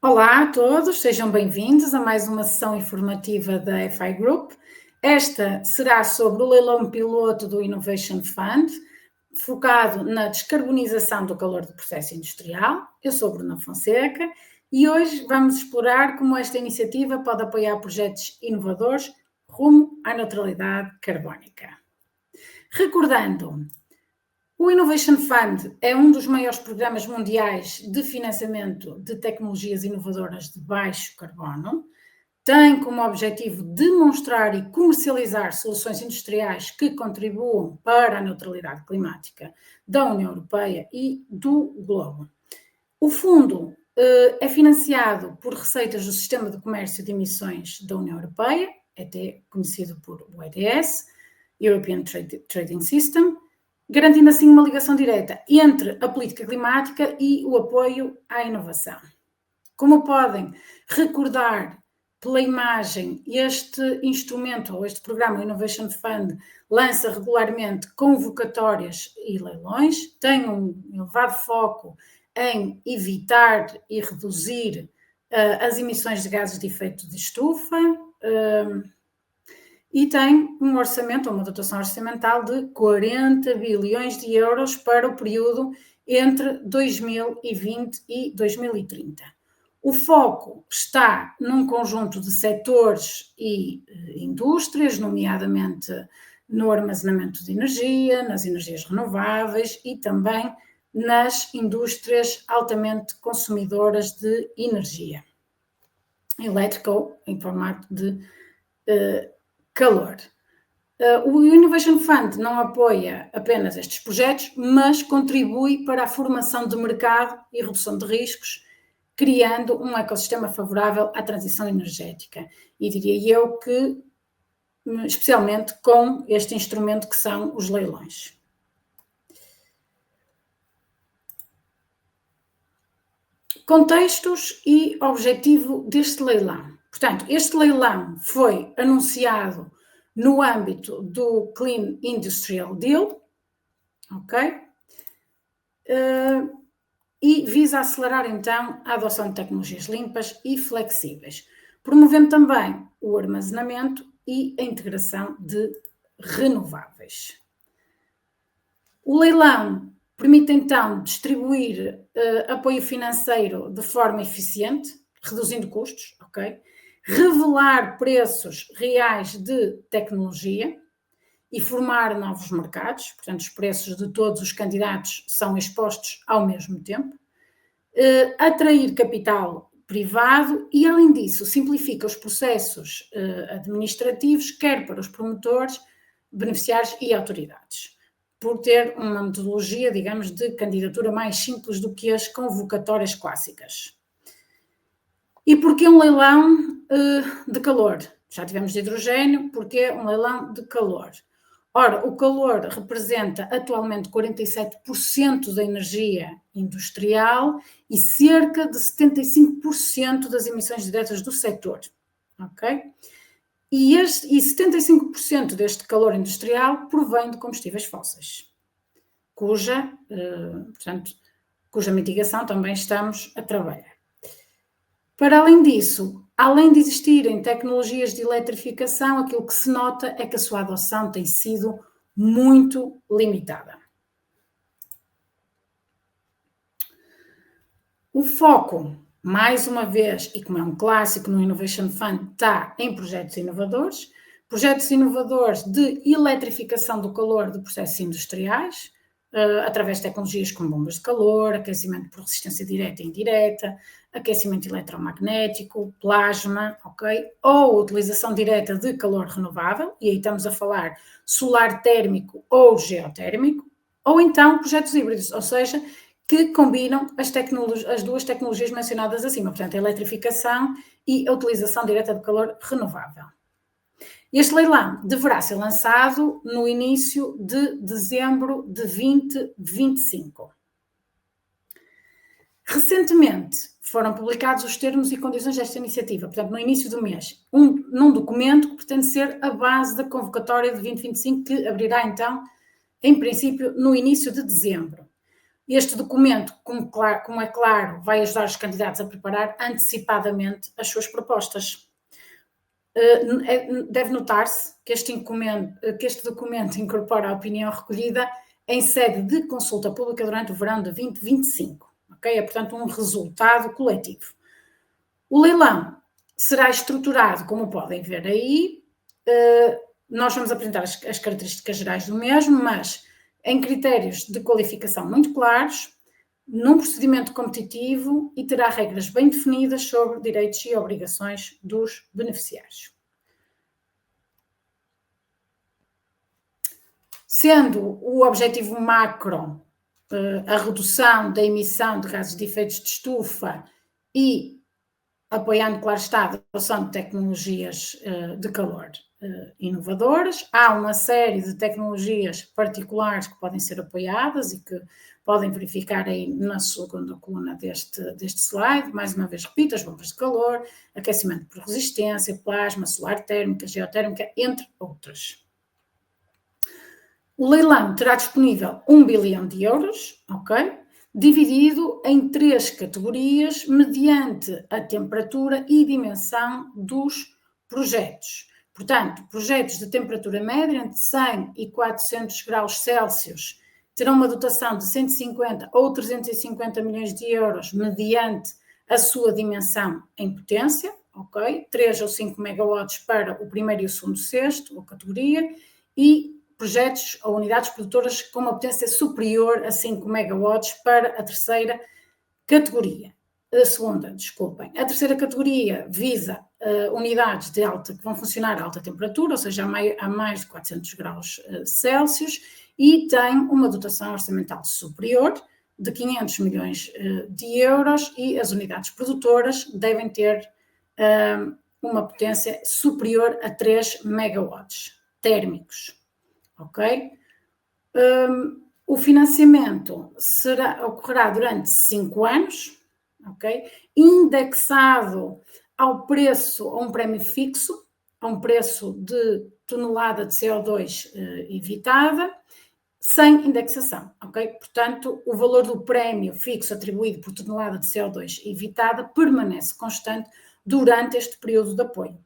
Olá a todos, sejam bem-vindos a mais uma sessão informativa da FI Group. Esta será sobre o leilão piloto do Innovation Fund, focado na descarbonização do calor do processo industrial. Eu sou Bruna Fonseca e hoje vamos explorar como esta iniciativa pode apoiar projetos inovadores rumo à neutralidade carbónica. Recordando, o Innovation Fund é um dos maiores programas mundiais de financiamento de tecnologias inovadoras de baixo carbono. Tem como objetivo demonstrar e comercializar soluções industriais que contribuam para a neutralidade climática da União Europeia e do globo. O fundo é financiado por receitas do Sistema de Comércio de Emissões da União Europeia, até conhecido por o ETS, European Trading System, garantindo assim uma ligação direta entre a política climática e o apoio à inovação. Como podem recordar pela imagem, este instrumento ou este programa, o Innovation Fund, lança regularmente convocatórias e leilões, tem um elevado foco em evitar e reduzir as emissões de gases de efeito de estufa, e tem um orçamento, uma dotação orçamental de 40 bilhões de euros para o período entre 2020 e 2030. O foco está num conjunto de setores e indústrias, nomeadamente no armazenamento de energia, nas energias renováveis e também nas indústrias altamente consumidoras de energia elétrica ou em formato de calor. O Innovation Fund não apoia apenas estes projetos, mas contribui para a formação de mercado e redução de riscos, criando um ecossistema favorável à transição energética. E diria eu que, especialmente com este instrumento que são os leilões. Contextos e objetivo deste leilão. Portanto, este leilão foi anunciado no âmbito do Clean Industrial Deal, ok? E visa acelerar então a adoção de tecnologias limpas e flexíveis, promovendo também o armazenamento e a integração de renováveis. O leilão permite então distribuir apoio financeiro de forma eficiente, reduzindo custos, ok? Revelar preços reais de tecnologia e formar novos mercados, portanto os preços de todos os candidatos são expostos ao mesmo tempo, atrair capital privado e, além disso, simplifica os processos administrativos, quer para os promotores, beneficiários e autoridades, por ter uma metodologia, digamos, de candidatura mais simples do que as convocatórias clássicas. E porquê um leilão de calor? Já tivemos de hidrogênio, porquê um leilão de calor? Ora, o calor representa atualmente 47% da energia industrial e cerca de 75% das emissões diretas do setor, ok? E 75% deste calor industrial provém de combustíveis fósseis, cuja mitigação também estamos a trabalhar. Para além disso, além de existirem tecnologias de eletrificação, aquilo que se nota é que a sua adoção tem sido muito limitada. O foco, mais uma vez, e como é um clássico no Innovation Fund, está em projetos inovadores de eletrificação do calor de processos industriais, através de tecnologias como bombas de calor, aquecimento por resistência direta e indireta, aquecimento eletromagnético, plasma, ok? Ou utilização direta de calor renovável, e aí estamos a falar solar térmico ou geotérmico, ou então projetos híbridos, ou seja, que combinam as duas tecnologias mencionadas acima, portanto, a eletrificação e a utilização direta de calor renovável. Este leilão deverá ser lançado no início de dezembro de 2025. Recentemente foram publicados os termos e condições desta iniciativa, portanto, no início do mês, num documento que pretende ser a base da convocatória de 2025, que abrirá então, em princípio, no início de dezembro. Este documento, como é claro, vai ajudar os candidatos a preparar antecipadamente as suas propostas. Deve notar-se que este documento incorpora a opinião recolhida em sede de consulta pública durante o verão de 2025. Okay? É, portanto, um resultado coletivo. O leilão será estruturado, como podem ver aí, nós vamos apresentar as características gerais do mesmo, mas em critérios de qualificação muito claros, num procedimento competitivo e terá regras bem definidas sobre direitos e obrigações dos beneficiários. Sendo o objetivo macro a redução da emissão de gases de efeito de estufa e apoiando, claro está, a adoção de tecnologias de calor inovadoras. Há uma série de tecnologias particulares que podem ser apoiadas e que podem verificar aí na segunda coluna deste slide. Mais uma vez, repito, as bombas de calor, aquecimento por resistência, plasma, solar térmica, geotérmica, entre outras. O leilão terá disponível 1 bilhão de euros, ok? Dividido em 3 categorias mediante a temperatura e dimensão dos projetos. Portanto, projetos de temperatura média entre 100 e 400 graus Celsius terão uma dotação de 150 ou 350 milhões de euros mediante a sua dimensão em potência, ok? 3 ou 5 megawatts para o primeiro e o segundo sexto, ou categoria, e projetos ou unidades produtoras com uma potência superior a 5 megawatts para a terceira categoria. A segunda, desculpem. A terceira categoria visa unidades de alta, que vão funcionar a alta temperatura, ou seja, a mais de 400 graus Celsius, e tem uma dotação orçamental superior de 500 milhões de euros, e as unidades produtoras devem ter uma potência superior a 3 megawatts térmicos. Ok? O financiamento ocorrerá durante 5 anos, ok? Indexado ao preço, a um prémio fixo, a um preço de tonelada de CO2 evitada, sem indexação, ok? Portanto, o valor do prémio fixo atribuído por tonelada de CO2 evitada permanece constante durante este período de apoio.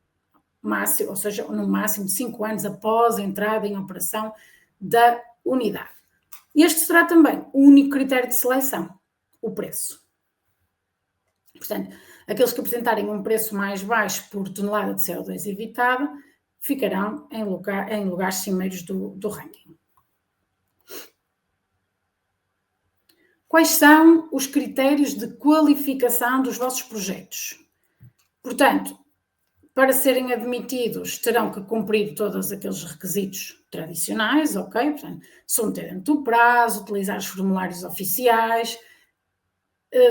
Máximo, ou seja, no máximo de 5 anos após a entrada em operação da unidade. Este será também o único critério de seleção, o preço. Portanto, aqueles que apresentarem um preço mais baixo por tonelada de CO2 evitada ficarão em lugares cimeiros do ranking. Quais são os critérios de qualificação dos vossos projetos? Portanto, para serem admitidos, terão que cumprir todos aqueles requisitos tradicionais, ok? Portanto, submeter dentro do prazo, utilizar os formulários oficiais,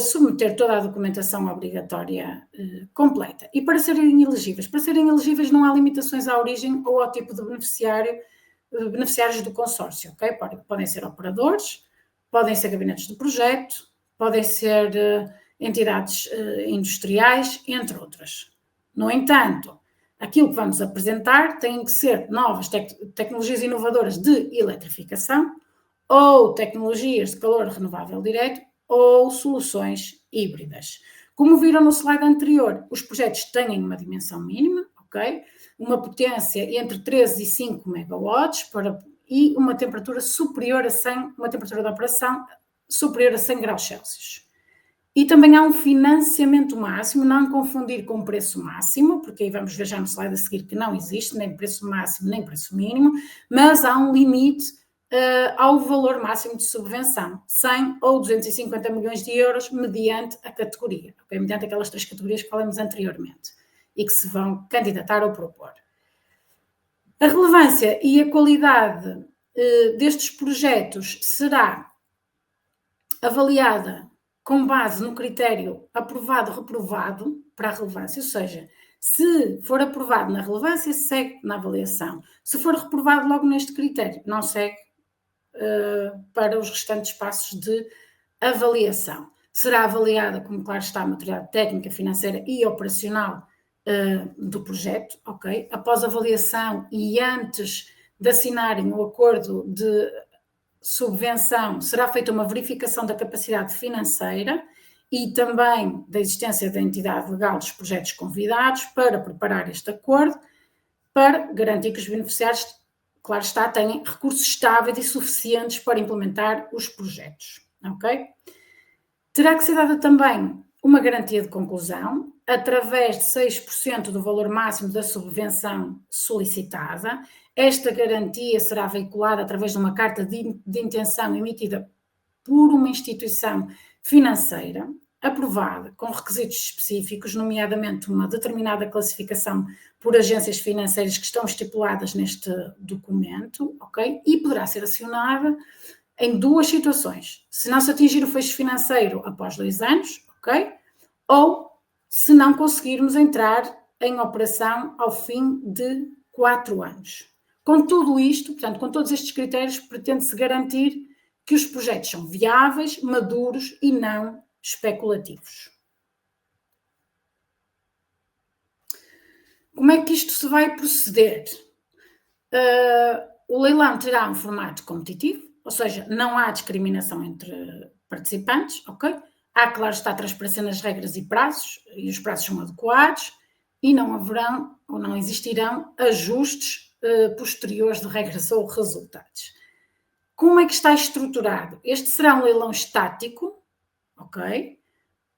submeter toda a documentação obrigatória completa. E para serem elegíveis não há limitações à origem ou ao tipo de beneficiários do consórcio, ok? Podem ser operadores, podem ser gabinetes de projeto, podem ser entidades industriais, entre outras. No entanto, aquilo que vamos apresentar tem que ser novas tecnologias inovadoras de eletrificação ou tecnologias de calor renovável direto ou soluções híbridas. Como viram no slide anterior, os projetos têm uma dimensão mínima, ok? Uma potência entre 13 e 5 megawatts e uma temperatura superior a 100, uma temperatura de operação superior a 100 graus Celsius. E também há um financiamento máximo, não confundir com preço máximo, porque aí vamos ver já no slide a seguir que não existe nem preço máximo nem preço mínimo, mas há um limite ao valor máximo de subvenção, 100 ou 250 milhões de euros mediante a categoria, okay? Mediante aquelas 3 categorias que falamos anteriormente e que se vão candidatar ou propor. A relevância e a qualidade destes projetos será avaliada com base no critério aprovado-reprovado para a relevância, ou seja, se for aprovado na relevância, segue na avaliação. Se for reprovado logo neste critério, não segue para os restantes passos de avaliação. Será avaliada, como claro está, a maturidade técnica, financeira e operacional do projeto, ok? Após avaliação e antes de assinarem o acordo subvenção, será feita uma verificação da capacidade financeira e também da existência da entidade legal dos projetos convidados para preparar este acordo, para garantir que os beneficiários, claro está, têm recursos estáveis e suficientes para implementar os projetos, ok? Terá que ser dada também uma garantia de conclusão, através de 6% do valor máximo da subvenção solicitada. Esta garantia será veiculada através de uma carta de intenção emitida por uma instituição financeira, aprovada com requisitos específicos, nomeadamente uma determinada classificação por agências financeiras que estão estipuladas neste documento, ok? E poderá ser acionada em duas situações: se não se atingir o fecho financeiro após 2 anos, ok? Ou se não conseguirmos entrar em operação ao fim de 4 anos. Com tudo isto, portanto, com todos estes critérios, pretende-se garantir que os projetos são viáveis, maduros e não especulativos. Como é que isto se vai proceder? O leilão terá um formato competitivo, ou seja, não há discriminação entre participantes, ok? Há, claro está, transparência nas regras e prazos, e os prazos são adequados, e não haverão ou não existirão ajustes posteriores de regras ou resultados. Como é que está estruturado? Este será um leilão estático, ok?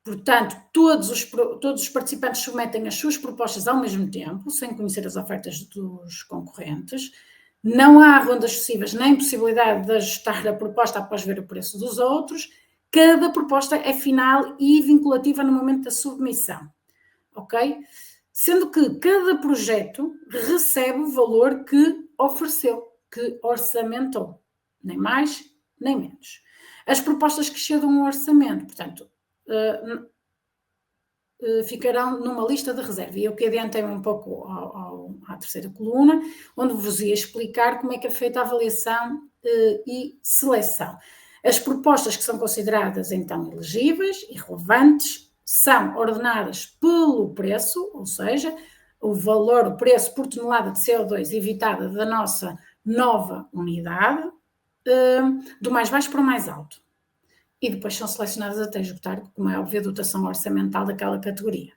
Portanto, todos os participantes submetem as suas propostas ao mesmo tempo, sem conhecer as ofertas dos concorrentes. Não há rondas sucessivas nem possibilidade de ajustar a proposta após ver o preço dos outros. Cada proposta é final e vinculativa no momento da submissão, ok? Sendo que cada projeto recebe o valor que ofereceu, que orçamentou, nem mais nem menos. As propostas que chegam ao orçamento, portanto, ficarão numa lista de reserva. E eu que adiantei um pouco à terceira coluna, onde vos ia explicar como é que é feita a avaliação e seleção. As propostas que são consideradas, então, elegíveis e relevantes são ordenadas pelo preço, ou seja, o preço por tonelada de CO2 evitada da nossa nova unidade, do mais baixo para o mais alto. E depois são selecionadas até esgotar, como é óbvio, a dotação orçamental daquela categoria.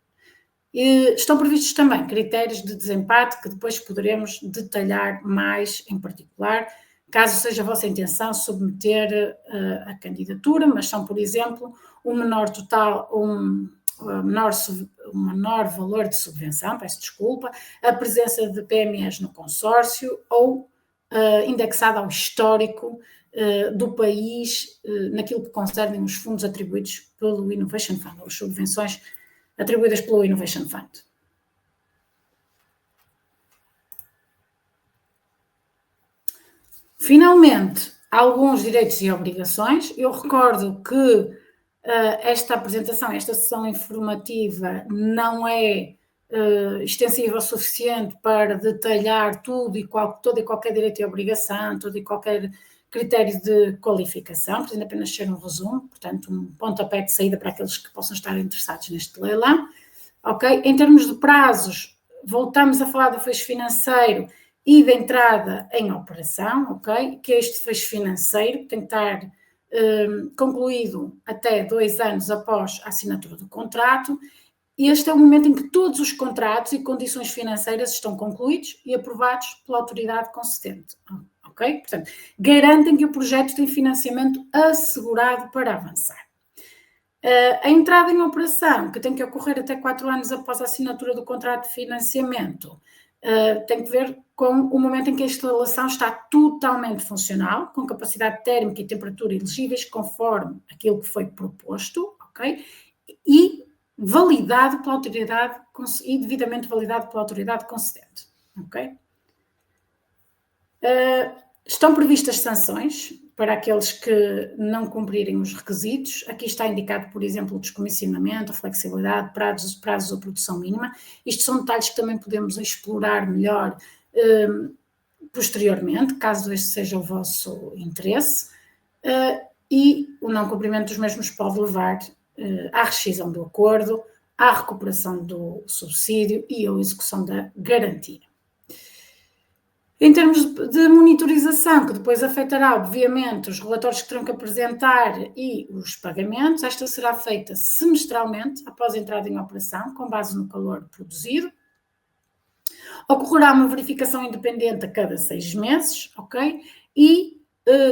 E estão previstos também critérios de desempate que depois poderemos detalhar mais em particular, caso seja a vossa intenção submeter a candidatura, mas são, por exemplo, um menor valor de subvenção, peço desculpa, a presença de PMEs no consórcio ou indexada ao histórico do país naquilo que concerne os fundos atribuídos pelo Innovation Fund, ou as subvenções atribuídas pelo Innovation Fund. Finalmente, alguns direitos e obrigações. Eu recordo que esta apresentação, esta sessão informativa não é extensiva o suficiente para detalhar todo e qualquer direito e obrigação, todo e qualquer critério de qualificação, pretende apenas ser um resumo, portanto um pontapé de saída para aqueles que possam estar interessados neste leilão, ok? Em termos de prazos, voltamos a falar do fecho financeiro e da entrada em operação, ok? Que este fecho financeiro tem que estar concluído até 2 anos após a assinatura do contrato. Este é o momento em que todos os contratos e condições financeiras estão concluídos e aprovados pela autoridade concedente, ok? Portanto, garantem que o projeto tem financiamento assegurado para avançar. A entrada em operação, que tem que ocorrer até 4 anos após a assinatura do contrato de financiamento, tem que ver com o momento em que a instalação está totalmente funcional, com capacidade térmica e temperatura elegíveis, conforme aquilo que foi proposto, ok? E validado pela autoridade e devidamente validado pela autoridade concedente, ok? Estão previstas sanções para aqueles que não cumprirem os requisitos. Aqui está indicado, por exemplo, o descomissionamento, a flexibilidade, prazos ou produção mínima. Isto são detalhes que também podemos explorar melhor posteriormente, caso este seja o vosso interesse. E o não cumprimento dos mesmos pode levar à rescisão do acordo, à recuperação do subsídio e à execução da garantia. Em termos de monitorização, que depois afetará, obviamente, os relatórios que terão que apresentar e os pagamentos, esta será feita semestralmente, após a entrada em operação, com base no calor produzido. Ocorrerá uma verificação independente a cada 6 meses, ok? E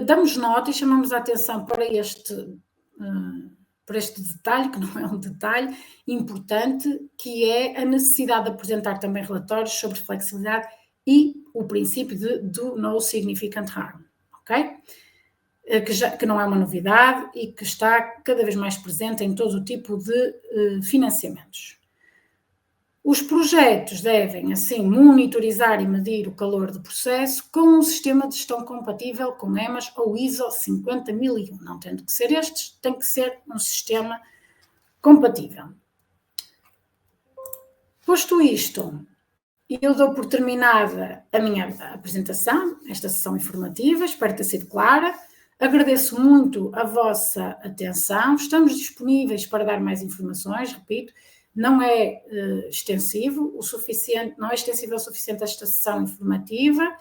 damos nota e chamamos a atenção para este detalhe, que não é um detalhe importante, que é a necessidade de apresentar também relatórios sobre flexibilidade e o princípio do no significant harm, ok? Que não é uma novidade e que está cada vez mais presente em todo o tipo de financiamentos. Os projetos devem, assim, monitorizar e medir o calor do processo com um sistema de gestão compatível com EMAS ou ISO 50001. Não tendo que ser estes, tem que ser um sistema compatível. Posto isto, eu dou por terminada a minha apresentação, esta sessão informativa, espero ter sido clara. Agradeço muito a vossa atenção, estamos disponíveis para dar mais informações, repito, não é extensivo o suficiente, não é extensível o suficiente esta sessão informativa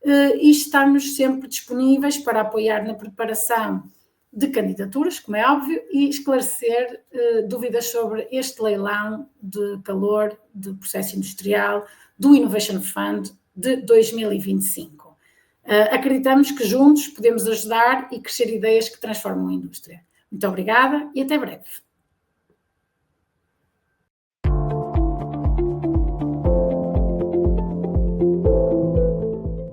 e estamos sempre disponíveis para apoiar na preparação de candidaturas, como é óbvio, e esclarecer dúvidas sobre este leilão de calor de processo industrial do Innovation Fund de 2025. Acreditamos que juntos podemos ajudar e crescer ideias que transformam a indústria. Muito obrigada e até breve.